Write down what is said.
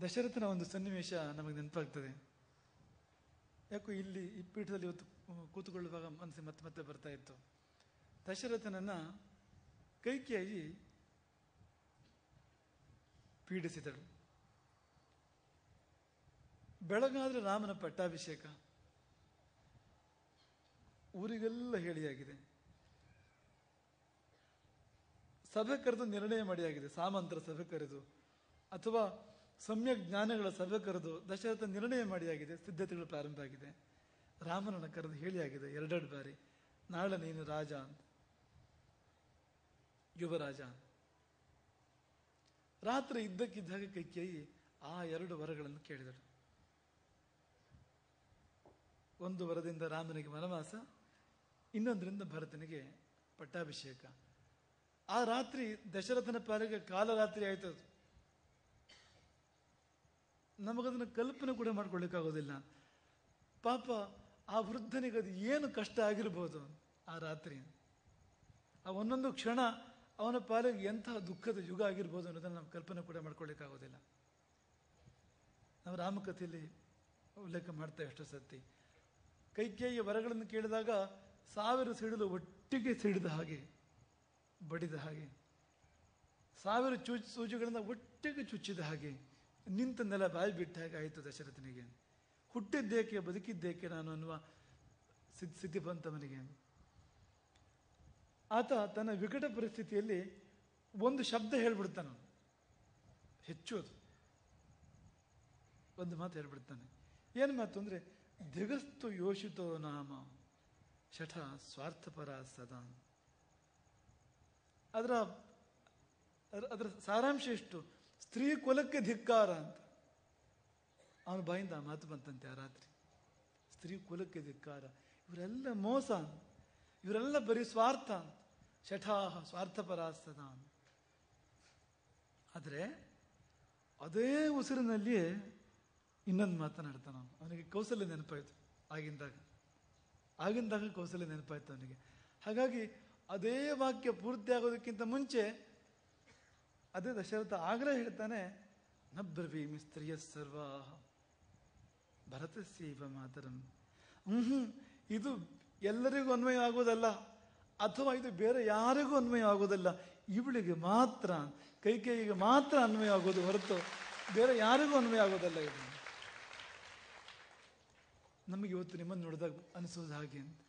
ದಶರಥನ ಒಂದು ಸನ್ನಿವೇಶ ನಮಗೆ ನೆನಪಾಗ್ತದೆ. ಯಾಕೋ ಇಲ್ಲಿ ಈ ಪೀಠದಲ್ಲಿ ಇವತ್ತು ಕೂತುಕೊಳ್ಳುವಾಗ ಮನಸ್ಸಿಗೆ ಮತ್ತೆ ಮತ್ತೆ ಬರ್ತಾ ಇತ್ತು. ದಶರಥನನ್ನ ಕೈಕೇಯಿ ಪೀಡಿಸಿದಳು. ಬೆಳಗಾದ್ರೆ ರಾಮನ ಪಟ್ಟಾಭಿಷೇಕ ಊರಿಗೆಲ್ಲ ಹೇಳಿಯಾಗಿದೆ. ಸಭೆ ಕರೆದು ನಿರ್ಣಯ ಮಾಡಿಯಾಗಿದೆ. ಸಾಮಂತರ ಸಭೆ ಕರೆದು ಅಥವಾ ಸಮ್ಯಕ್ ಜ್ಞಾನಗಳ ಸಭೆ ಕರೆದು ದಶರಥ ನಿರ್ಣಯ ಮಾಡಿಯಾಗಿದೆ. ಸಿದ್ಧತೆಗಳು ಪ್ರಾರಂಭ ಆಗಿದೆ. ರಾಮನನ್ನು ಕರೆದು ಹೇಳಿಯಾಗಿದೆ 2 ಬಾರಿ, ನಾಳೆ ನೀನು ರಾಜ ಅಂತ, ಯುವರಾಜ. ರಾತ್ರಿ ಇದ್ದಕ್ಕಿದ್ದಾಗ ಕೈಕೇಯಿ ಆ 2 ವರಗಳನ್ನು ಕೇಳಿದಳು. ಒಂದು ವರದಿಂದ ರಾಮನಿಗೆ ವನವಾಸ, ಇನ್ನೊಂದರಿಂದ ಭರತನಿಗೆ ಪಟ್ಟಾಭಿಷೇಕ. ಆ ರಾತ್ರಿ ದಶರಥನ ಪಾಲಿಗೆ ಕಾಲರಾತ್ರಿ ಆಯ್ತದು. ನಮಗದನ್ನು ಕಲ್ಪನೆ ಕೂಡ ಮಾಡ್ಕೊಳ್ಳಿಕ್ಕಾಗೋದಿಲ್ಲ. ಪಾಪ ಆ ವೃದ್ಧನಿಗೆ ಅದು ಏನು ಕಷ್ಟ ಆಗಿರ್ಬೋದು ಆ ರಾತ್ರಿ. ಆ ಒಂದೊಂದು ಕ್ಷಣ ಅವನ ಪಾಲಿಗೆ ಎಂತಹ ದುಃಖದ ಯುಗ ಆಗಿರ್ಬೋದು ಅನ್ನೋದನ್ನು ನಾವು ಕಲ್ಪನೆ ಕೂಡ ಮಾಡ್ಕೊಳ್ಳಿಕ್ಕಾಗೋದಿಲ್ಲ. ನಾವು ರಾಮಕಥೆಯಲ್ಲಿ ಉಲ್ಲೇಖ ಮಾಡ್ತೇವೆ ಎಷ್ಟೋ ಸತಿ. ಕೈಕೇಯಿಯ ವರಗಳನ್ನು ಕೇಳಿದಾಗ 1000 ಸಿಡಿಲು ಒಟ್ಟಿಗೆ ಸಿಡಿದ ಹಾಗೆ, ಬಡಿದ ಹಾಗೆ, 1000 ಸೂಜಿಗಳಿಂದ ಒಟ್ಟಿಗೆ ಚುಚ್ಚಿದ ಹಾಗೆ, ನಿಂತ ನೆಲ ಬಾಯಿ ಬಿಟ್ಟ ಹಾಗೆ ಆಯಿತು ದಶರಥನಿಗೆ. ಹುಟ್ಟಿದ್ದೇಕೆ ಬದುಕಿದ್ದೇಕೆ ನಾನು ಅನ್ನುವ ಸ್ಥಿತಿ ಬಂತವನಿಗೆ. ಆತ ತನ್ನ ವಿಕಟ ಪರಿಸ್ಥಿತಿಯಲ್ಲಿ ಒಂದು ಶಬ್ದ ಹೇಳ್ಬಿಡ್ತಾನೆ, ಹೆಚ್ಚು ಅದು ಒಂದು ಮಾತು ಹೇಳ್ಬಿಡ್ತಾನೆ. ಏನು ಮಾತು ಅಂದರೆ, ಧಿಗಸ್ತು ಯೋಷಿತೋ ನಾಮ ಶಠ ಸ್ವಾರ್ಥಪರ ಸದಾ. ಅದರ ಸಾರಾಂಶ ಎಷ್ಟು? ಸ್ತ್ರೀ ಕುಲಕ್ಕೆ ಧಿಕ್ಕಾರ ಅಂತ. ಅವನ ಬಾಯಿಂದ ಆ ಮಾತು ಬಂತಂತೆ ಆ ರಾತ್ರಿ. ಸ್ತ್ರೀ ಕುಲಕ್ಕೆ ಧಿಕ್ಕಾರ, ಇವರೆಲ್ಲ ಮೋಸ, ಇವರೆಲ್ಲ ಬರೀ ಸ್ವಾರ್ಥ, ಶಠಾಹ ಸ್ವಾರ್ಥಪರ ಸದಾ. ಆದರೆ ಅದೇ ಉಸಿರಿನಲ್ಲಿಯೇ ಇನ್ನೊಂದು ಮಾತನಾಡ್ತಾನ. ಅವನಿಗೆ ಕೌಸಲ್ಯ ನೆನಪಾಯಿತು. ಆಗಿಂದಾಗ ಕೌಸಲ್ಯ ನೆನಪಾಯ್ತು ಅವನಿಗೆ. ಹಾಗಾಗಿ ಅದೇ ವಾಕ್ಯ ಪೂರ್ತಿ ಆಗೋದಕ್ಕಿಂತ ಮುಂಚೆ ಅದೇ ದಶರಥ ಆಗ್ರಹ ಹೇಳ್ತಾನೆ, ನಬ್ರವೀಮಿ ಸ್ತ್ರೀಯ ಸರ್ವಾ ಭರತಸ್ಯೈವ ಮಾತರಂ. ಇದು ಎಲ್ಲರಿಗೂ ಅನ್ವಯ ಆಗೋದಲ್ಲ, ಅಥವಾ ಇದು ಬೇರೆ ಯಾರಿಗೂ ಅನ್ವಯ ಆಗೋದಲ್ಲ, ಇವಳಿಗೆ ಮಾತ್ರ, ಕೈಕೇಯಿಗೆ ಮಾತ್ರ ಅನ್ವಯ ಆಗೋದು ಹೊರತು ಬೇರೆ ಯಾರಿಗೂ ಅನ್ವಯ ಆಗೋದಲ್ಲ. ಇದು ನಮಗೆ ಇವತ್ತು ನಿಮ್ಮನ್ನು ನೋಡಿದಾಗ ಅನಿಸೋದು ಹಾಗೆ ಅಂತ.